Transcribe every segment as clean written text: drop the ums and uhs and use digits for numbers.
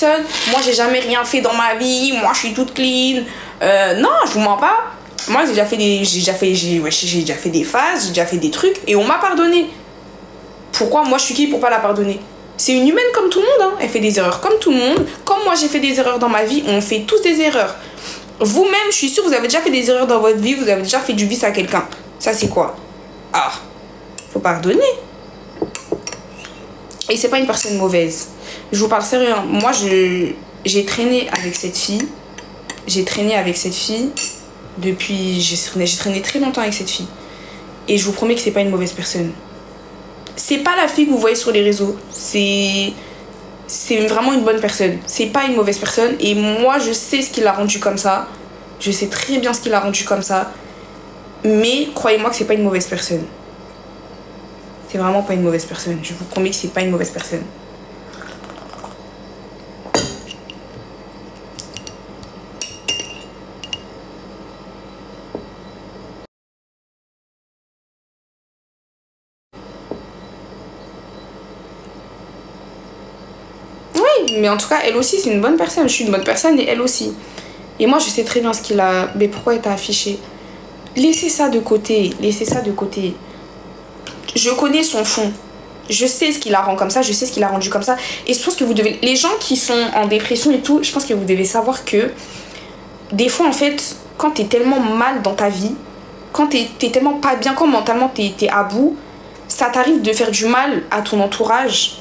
personne. Moi, j'ai jamais rien fait dans ma vie. Moi, je suis toute clean. Non, je vous mens pas. Moi, j'ai déjà fait des phases, j'ai déjà fait des trucs et on m'a pardonné. Pourquoi moi, je suis qui pour pas la pardonner? C'est une humaine comme tout le monde, hein. Elle fait des erreurs comme tout le monde. Comme moi, j'ai fait des erreurs dans ma vie, on fait tous des erreurs. Vous-même, je suis sûre, vous avez déjà fait des erreurs dans votre vie, vous avez déjà fait du vice à quelqu'un. Ça, c'est quoi? Ah, faut pardonner. Et c'est pas une personne mauvaise. Je vous parle sérieux, hein. Moi, j'ai traîné avec cette fille. J'ai traîné avec cette fille depuis... J'ai traîné très longtemps avec cette fille. Et je vous promets que c'est pas une mauvaise personne. C'est pas la fille que vous voyez sur les réseaux. C'est vraiment une bonne personne. C'est pas une mauvaise personne. Et moi, je sais ce qui l'a rendue comme ça. Je sais très bien ce qui l'a rendue comme ça. Mais croyez-moi que c'est pas une mauvaise personne. C'est vraiment pas une mauvaise personne. Je vous promets que c'est pas une mauvaise personne. Oui, mais en tout cas, elle aussi, c'est une bonne personne. Je suis une bonne personne et elle aussi. Et moi, je sais très bien ce qu'il a... Mais pourquoi elle t'a affiché? Laissez ça de côté. Laissez ça de côté. Je connais son fond. Je sais ce qui la rend comme ça. Je sais ce qui l'a rendu comme ça. Et je pense que vous devez... Les gens qui sont en dépression et tout, je pense que vous devez savoir que... Des fois, en fait, quand t'es tellement mal dans ta vie, quand t'es tellement pas bien, quand mentalement t'es à bout, ça t'arrive de faire du mal à ton entourage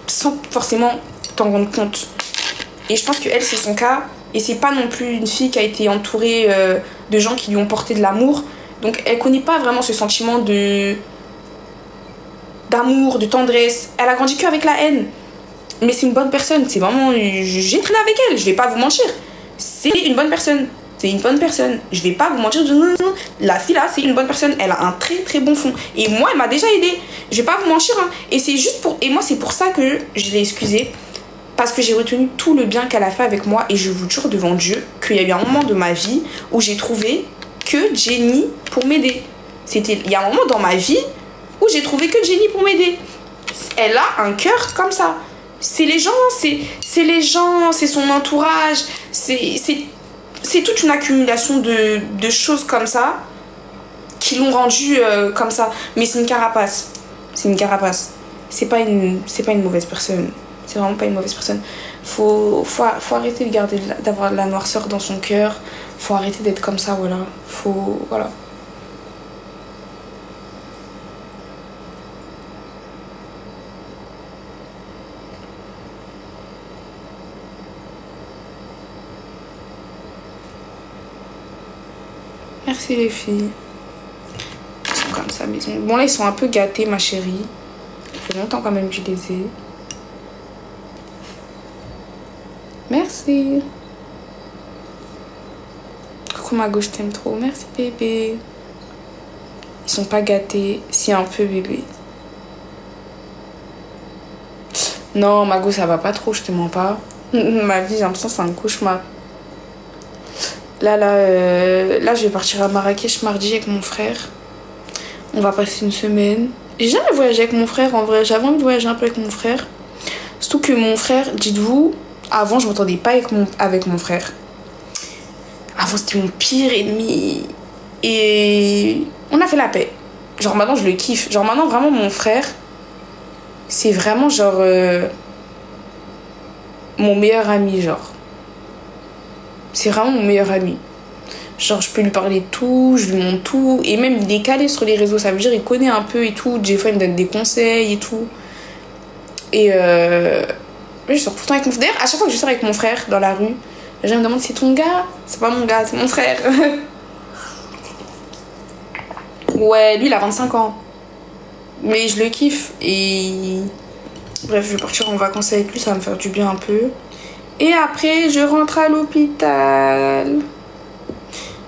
sans forcément t'en rendre compte. Et je pense que elle, c'est son cas. Et c'est pas non plus une fille qui a été entourée de gens qui lui ont porté de l'amour. Donc elle connaît pas vraiment ce sentiment d'amour, de tendresse. Elle a grandi qu'avec la haine. Mais c'est une bonne personne. C'est vraiment... J'ai traîné avec elle, je vais pas vous mentir. C'est une bonne personne. C'est une bonne personne. Je vais pas vous mentir. Non. La fille là, c'est une bonne personne. Elle a un très très bon fond. Et moi, elle m'a déjà aidée. Je vais pas vous mentir. Hein. Et c'est juste pour... Et moi, c'est pour ça que je l'ai excusée. Parce que j'ai retenu tout le bien qu'elle a fait avec moi. Et je vous jure devant Dieu qu'il y a eu un moment de ma vie où j'ai trouvé que Jenny pour m'aider. Il y a un moment dans ma vie où j'ai trouvé que Jenny pour m'aider. Elle a un cœur comme ça. C'est les gens, c'est les gens, c'est son entourage. C'est toute une accumulation de choses comme ça qui l'ont rendue comme ça. Mais c'est une carapace. C'est une carapace. C'est pas une mauvaise personne. C'est vraiment pas une mauvaise personne. Faut arrêter de garder, d'avoir la noirceur dans son cœur. Faut arrêter d'être comme ça, voilà. Voilà. Merci les filles. Ils sont comme ça, mais bon là ils sont un peu gâtés, ma chérie. Ça fait longtemps quand même que je les ai. Merci. Coucou ma gauche, t'aime trop. Merci bébé. Ils sont pas gâtés. Si un peu bébé. Non, ma gauche ça va pas trop, je te mens pas. Ma vie, j'ai l'impression que c'est un cauchemar. Là, je vais partir à Marrakech mardi avec mon frère. On va passer une semaine. J'ai jamais voyagé avec mon frère, en vrai. J'avais envie de voyager un peu avec mon frère. Surtout que mon frère, dites-vous, avant, je m'entendais pas avec mon frère. Avant, c'était mon pire ennemi. Et on a fait la paix. Genre, maintenant, je le kiffe. Genre, maintenant, vraiment, mon frère, c'est vraiment, genre, mon meilleur ami, genre. C'est vraiment mon meilleur ami. Genre, je peux lui parler de tout, je lui montre tout. Et même, il est calé sur les réseaux. Ça veut dire, il connaît un peu et tout. Des fois, il me donne des conseils et tout. Et je sors tout le temps avec mon frère. D'ailleurs, à chaque fois que je sors avec mon frère dans la rue, les gens me demandent, c'est ton gars? C'est pas mon gars, c'est mon frère. Ouais, lui, il a 25 ans. Mais je le kiffe. Et bref, je vais partir en vacances avec lui. Ça va me faire du bien un peu. Et après, je rentre à l'hôpital.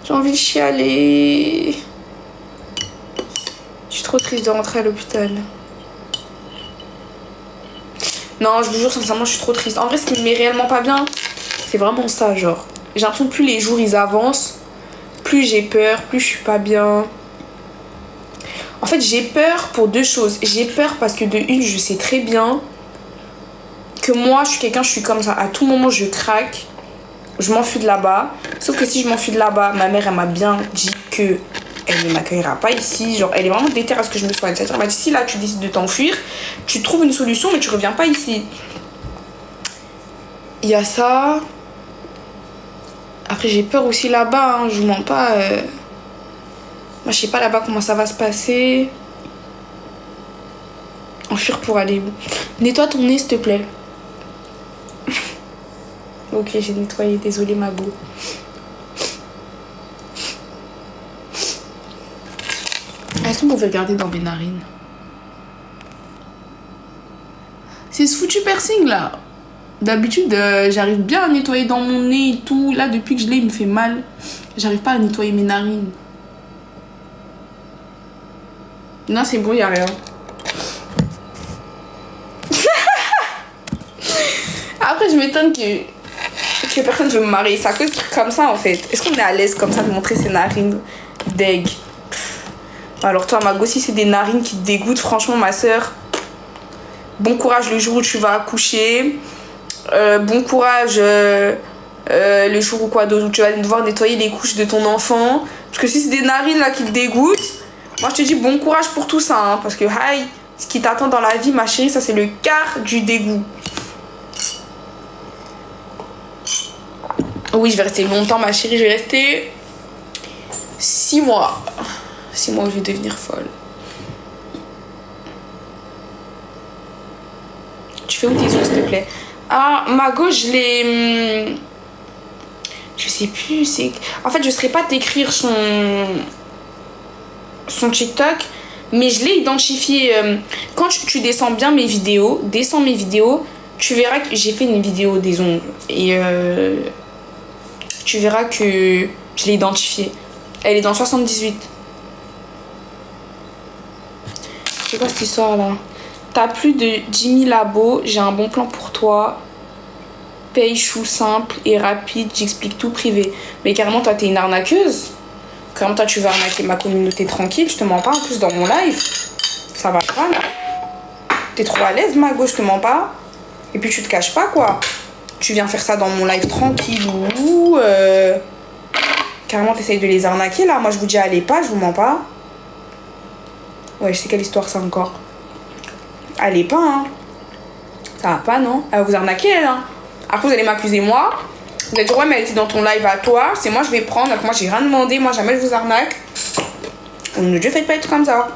J'ai envie de chialer. Je suis trop triste de rentrer à l'hôpital. Non, je vous jure, sincèrement, je suis trop triste. En vrai, ce qui me met réellement pas bien, c'est vraiment ça, genre. J'ai l'impression que plus les jours, ils avancent, plus j'ai peur, plus je suis pas bien. En fait, j'ai peur pour deux choses. J'ai peur parce que de une, je sais très bien que moi, je suis quelqu'un, je suis comme ça. À tout moment, je craque. Je m'enfuis de là-bas. Sauf que si je m'enfuis de là-bas, ma mère, elle m'a bien dit que elle ne m'accueillera pas ici. Genre, elle est vraiment déterre à ce que je me soigne. C'est-à-dire, elle m'a dit, si là, tu décides de t'enfuir, tu trouves une solution, mais tu reviens pas ici. Il y a ça. Après, j'ai peur aussi là-bas. Hein, je vous mens pas. Moi, je sais pas là-bas comment ça va se passer. Enfuir pour aller où? Nettoie ton nez, s'il te plaît. Ok, j'ai nettoyé. Désolée, ma go. Est-ce qu'on pouvait regarder dans mes narines? C'est ce foutu piercing là. D'habitude, j'arrive bien à nettoyer dans mon nez et tout. Là, depuis que je l'ai, il me fait mal. J'arrive pas à nettoyer mes narines. Non, c'est bon, y a rien. Après, je m'étonne que personne veut me marier. C'est à cause de trucs comme ça, en fait. Est-ce qu'on est à l'aise comme ça de montrer ses narines? Deg. Alors toi, ma go, si c'est des narines qui te dégoûtent, franchement, ma soeur, bon courage le jour où tu vas accoucher. Bon courage le jour où quoi d'autre, où tu vas devoir nettoyer les couches de ton enfant. Parce que si c'est des narines là qui te dégoûtent, moi je te dis bon courage pour tout ça. Hein, parce que aïe, ce qui t'attend dans la vie, ma chérie, ça c'est le quart du dégoût. Oui, je vais rester longtemps, ma chérie. Je vais rester 6 mois. 6 mois où je vais devenir folle. Tu fais où tes ongles, s'il te plaît? Ah, ma gauche, je l'ai... Je sais plus, c'est... En fait, je ne saurais pas t'écrire son TikTok, mais je l'ai identifié. Quand tu descends bien mes vidéos, tu verras que j'ai fait une vidéo des ongles. Et tu verras que je l'ai identifiée. Elle est dans 78. C'est quoi cette histoire là? T'as plus de 10 000 abos, j'ai un bon plan pour toi. Paye chou simple et rapide, j'explique tout privé. Mais carrément, toi, t'es une arnaqueuse. Carrément, toi, tu vas arnaquer ma communauté tranquille. Je te mens pas en plus dans mon live. Ça va pas là. T'es trop à l'aise, ma gauche, je te mens pas. Et puis, tu te caches pas quoi. Tu viens faire ça dans mon live tranquille ou. Carrément, t'essayes de les arnaquer là. Moi, je vous dis, allez pas, je vous mens pas. Ouais, je sais quelle histoire ça encore. Allez pas, hein. Ça va pas, non? Elle va vous arnaquer, elle, hein. Après, vous allez m'accuser, moi. Vous allez dire, ouais, mais elle était dans ton live à toi. C'est moi, je vais prendre. Donc, moi, j'ai rien demandé. Moi, jamais je vous arnaque. Au nom de Dieu, faites pas être comme ça.